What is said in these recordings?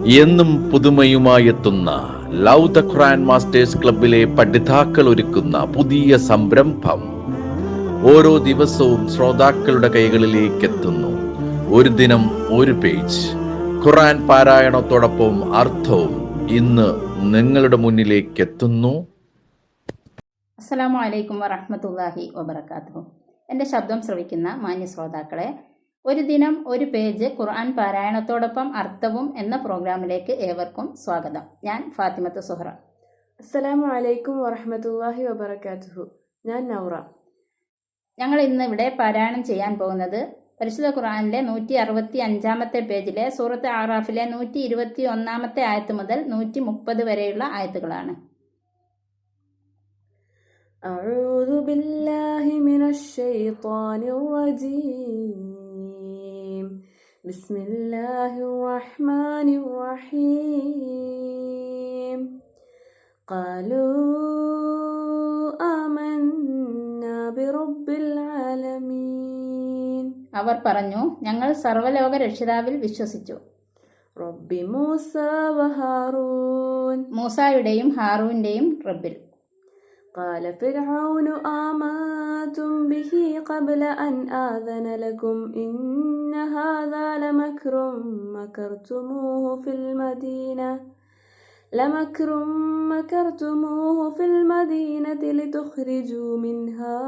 എന്നും പുതുമയുമായെത്തുന്ന love the Quran masters ക്ലബിലെ പഠിതാക്കൾ ഒരുക്കുന്ന പുതിയ സംരംഭം ഓരോ ദിവസവും ശ്രോതാക്കളുടെ കൈകളിലേക്ക് എത്തുന്നു. ഒരു ദിനം ഒരു പേജ് ഖുർആൻ പാരായണത്തോടൊപ്പം അർത്ഥവും ഇന്ന് നിങ്ങളുടെ മുന്നിലേക്ക് എത്തുന്നു. അസ്സലാമു അലൈക്കും വറഹ്മത്തുള്ളാഹി വബറകാതുഹു. എൻ്റെ ശബ്ദം ശ്രവിക്കുന്ന മാന്യ ശ്രോതാക്കളെ, ഒരു ദിനം ഒരു പേജ് ഖുർആൻ പാരായണത്തോടൊപ്പം അർത്ഥവും എന്ന പ്രോഗ്രാമിലേക്ക് ഏവർക്കും സ്വാഗതം. ഞാൻ ഫാത്തിമത്ത് സുഹറ. അസ്സലാമു അലൈക്കും വറഹ്മത്തുള്ളാഹി വബറകാതുഹു. ഞാൻ നൗറ. ഞങ്ങൾ ഇന്ന് ഇവിടെ പാരായണം ചെയ്യാൻ പോകുന്നത് പരിശുദ്ധ ഖുർആനിലെ 165 പേജിലെ സൂറത്ത് ആറാഫിലെ 121 ആയത്ത് മുതൽ 130 വരെയുള്ള ആയത്തുകളാണ്. أعوذ بالله من الشيطان الرجيم. بسم الله الرحمن الرحيم. قالوا آمنا برب العالمين. അവർ പറഞ്ഞു, ഞങ്ങൾ സർവ്വലോക രക്ഷിതാവിൽ വിശ്വസിച്ചു. رب موسى وهارون. മൂസായുടെയും ഹാറൂന്റെയും റബ്ബിൽ. قال فرعون آمنتم به قبل أن آذن لكم إن هذا لمكر مكرتموه في المدينة لتخرجوا منها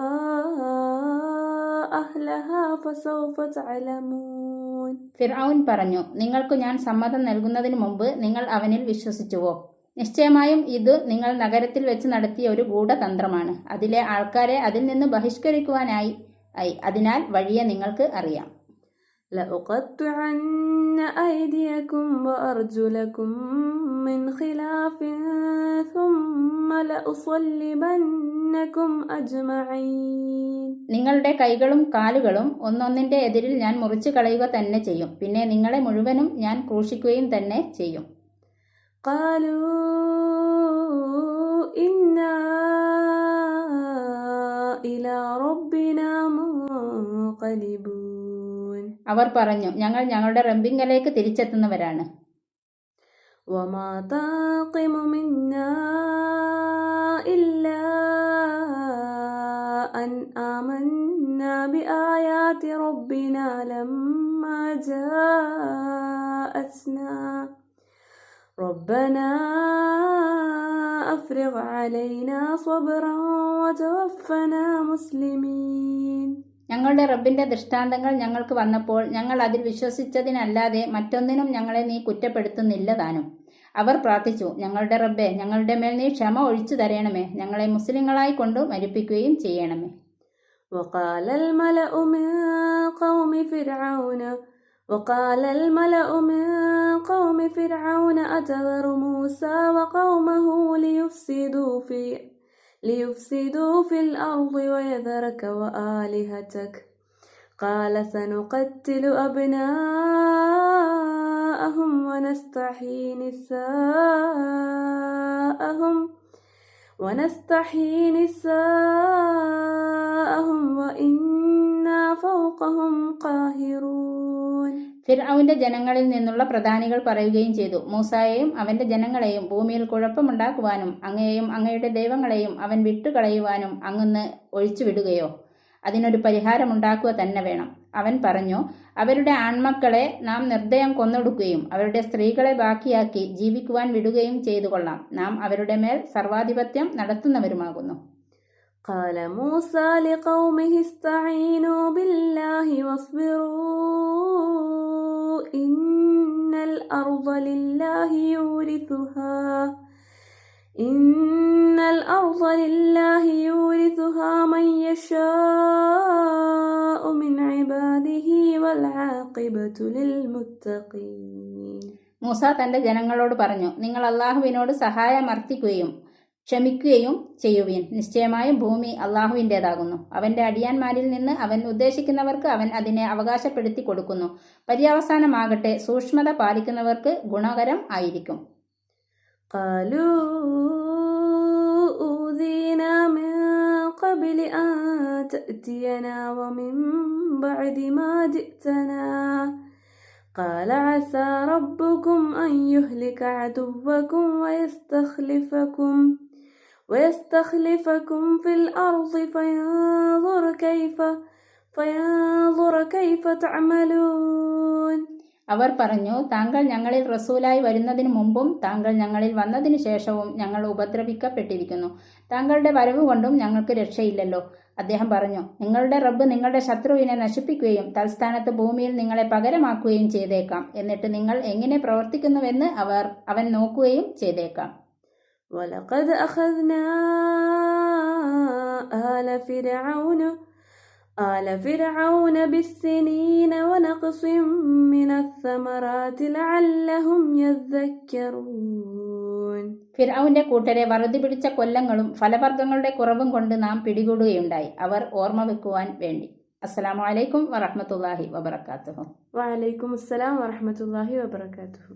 أهلها فسوف تعلمون. ഫിർഔൻ പറഞ്ഞു, നിങ്ങൾക്ക് ഞാൻ സമ്മതം നൽകുന്നതിന് മുമ്പ് നിങ്ങൾ അവനിൽ വിശ്വസിച്ചുവോ? നിശ്ചയമായും ഇത് നിങ്ങൾ നഗരത്തിൽ വെച്ച് നടത്തിയ ഒരു ഗൂഢതന്ത്രമാണ്. അതിലെ ആൾക്കാരെ അതിൽ നിന്ന് ബഹിഷ്കരിക്കുവാനായി. അതിനാൽ വഴിയെ നിങ്ങൾക്ക് അറിയാം. لأقطعن أيديكم وأرجلكم من خلاف ثم لأصلبنكم أجمعين. നിങ്ങളുടെ കൈകളും കാലുകളും ഒന്നൊന്നിന്റെ എതിരിൽ ഞാൻ മുറിച്ചു കളയുക തന്നെ ചെയ്യും. പിന്നെ നിങ്ങളെ മുഴുവനും ഞാൻ ക്രൂശിക്കുകയും തന്നെ ചെയ്യും. قالوا إنا إلى ربنا منقلبون. അവർ പറഞ്ഞു, ഞങ്ങൾ ഞങ്ങളുടെ റബ്ബിങ്കലേക്ക് തിരിച്ചെത്തുന്നവരാണ്. وما تنقم منا إلا أن آمنا بآيات ربنا لما جاءتنا ربنا أفرغ علينا صبرا وتوفنا مسلمين. ഞങ്ങളുടെ റബ്ബിന്റെ ദൃഷ്ടാന്തങ്ങൾ ഞങ്ങൾക്ക് വന്നപ്പോൾ ഞങ്ങൾ അതിൽ വിശ്വസിച്ചതിനല്ലാതെ മറ്റൊന്നിനും ഞങ്ങളെ നീ കുറ്റപ്പെടുത്തുന്നില്ല താനും. അവർ പ്രാർത്ഥിച്ചു, ഞങ്ങളുടെ റബ്ബേ, ഞങ്ങളുടെ മേൽ നീ ക്ഷമ ഒഴിച്ചു തരയണമേ, ഞങ്ങളെ മുസ്ലിങ്ങളായി കൊണ്ട് മരിപ്പിക്കുകയും ചെയ്യണമേ. وقال الملأ من قوم فرعون أتذر موسى وقومه ليفسدوا في الأرض ويذرك وآلهتك قال سنقتل أبناءهم ونستحيي نساءهم وإنا فوقهم قاهرون. ഫിർഔന്റെ ജനങ്ങളിൽ നിന്നുള്ള പ്രധാനികൾ പറയുകയും ചെയ്തു, മൂസായെയും അവന്റെ ജനങ്ങളെയും ഭൂമിയിൽ കുഴപ്പമുണ്ടാക്കുവാനും അങ്ങയെയും അങ്ങയുടെ ദൈവങ്ങളെയും അവൻ വിട്ടുകളയുവാനും അങ്ങൊന്ന് ഒഴിച്ചുവിടുകയോ? അതിനൊരു പരിഹാരമുണ്ടാക്കുക തന്നെ വേണം. അവൻ പറഞ്ഞു, അവരുടെ ആൺമക്കളെ നാം നിർദ്ദയം കൊന്നൊടുക്കുകയും അവരുടെ സ്ത്രീകളെ ബാക്കിയാക്കി ജീവിക്കുവാൻ വിടുകയും ചെയ്തു കൊള്ളാം. നാം അവരുടെ മേൽ സർവാധിപത്യം നടത്തുന്നവരുമാകുന്നു. قال موسى لقومه استعينوا بالله واصبروا إن الأرض لله يورثها من يشاء من عباده والعاقبة للمتقين. മൂസ തന്റെ ജനങ്ങളോട് പറഞ്ഞു, നിങ്ങൾ അള്ളാഹുവിനോട് സഹായമർത്ഥിക്കുകയും ക്ഷമിക്കുകയും ചെയ്യുവിൻ. നിശ്ചയമായും ഭൂമി അള്ളാഹുവിൻ്റെതാകുന്നു. അവന്റെ അടിയാന്മാരിൽ നിന്ന് അവൻ ഉദ്ദേശിക്കുന്നവർക്ക് അവൻ അതിനെ അവകാശപ്പെടുത്തി കൊടുക്കുന്നു. പര്യവസാനമാകട്ടെ സൂക്ഷ്മത പാലിക്കുന്നവർക്ക് ഗുണകരം ആയിരിക്കും. قبل أن تأتينا ومن بعد ما جئتنا قال عسى ربكم أن يهلك عدوكم ويستخلفكم في الأرض فينظر كيف تعملون. അവർ പറഞ്ഞു, താങ്കൾ ഞങ്ങളിൽ റസൂലായി വരുന്നതിന് മുമ്പും താങ്കൾ ഞങ്ങളിൽ വന്നതിനു ശേഷവും ഞങ്ങൾ ഉപദ്രവിക്കപ്പെട്ടിരിക്കുന്നു. താങ്കളുടെ വരവ് കൊണ്ടും ഞങ്ങൾക്ക് രക്ഷയില്ലല്ലോ. അദ്ദേഹം പറഞ്ഞു, നിങ്ങളുടെ റബ്ബ് നിങ്ങളുടെ ശത്രുവിനെ നശിപ്പിക്കുകയും തൽസ്ഥാനത്ത് ഭൂമിയിൽ നിങ്ങളെ പകരമാക്കുകയും ചെയ്തേക്കാം. എന്നിട്ട് നിങ്ങൾ എങ്ങനെ പ്രവർത്തിക്കുന്നുവെന്ന് അവൻ നോക്കുകയും ചെയ്തേക്കാം. وَلَقَدْ أَخَذْنَا آلَ فِرْعَوْنَ بِالسِّنِينَ وَنَقْصٍ مِّنَ الثَّمَرَاتِ لَعَلَّهُمْ يَذَّكَّرُونَ. ഫിർഔന്റെ കൂട്ടരെ വറുതി പിടിച്ച കൊല്ലങ്ങളും ഫലവർഗ്ഗങ്ങളുടെ കുറവും കൊണ്ട് നാം പിടികൂടുകയുണ്ടായി, അവർ ഓർമ്മ വെക്കുവാൻ വേണ്ടി. അസ്സലാമു അലൈക്കും വറഹ്മത്തുള്ളാഹി വബറകാതുഹു. വഅലൈക്കും അസ്സലാം വറഹ്മത്തുള്ളാഹി വബറകാതുഹു.